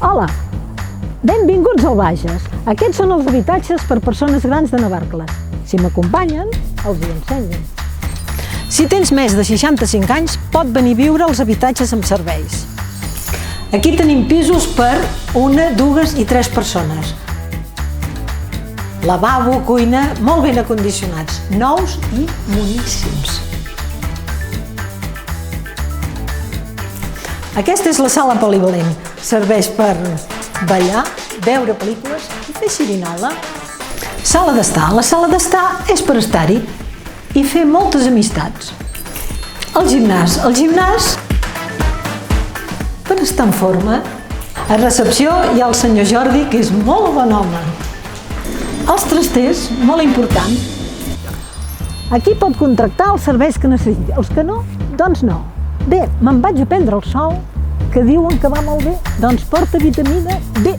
Hola, benvinguts al Bages. Aquests són els habitatges per persones grans de Navarcles. Si m'acompanyen, els hi ensenyo. Si tens més de 65 anys, pot venir a viure als habitatges amb serveis. Aquí tenim pisos per 1, 2 i 3 persones. Lavabo, cuina, molt ben acondicionats, nous i moníssims. Aquesta és la sala polivalent. Serveix per ballar, veure pel·lícules i fer xirinola. Sala d'estar. La sala d'estar és per estar-hi i fer moltes amistats. El gimnàs. El gimnàs per estar en forma. A recepció hi ha el senyor Jordi, que és molt bon home. Els trasters, molt important. Aquí pot contractar els serveis que necessiti. Els que no, doncs no. Bé, me'n vaig a prendre el sol, que diuen que va molt bé, doncs porta vitamina D.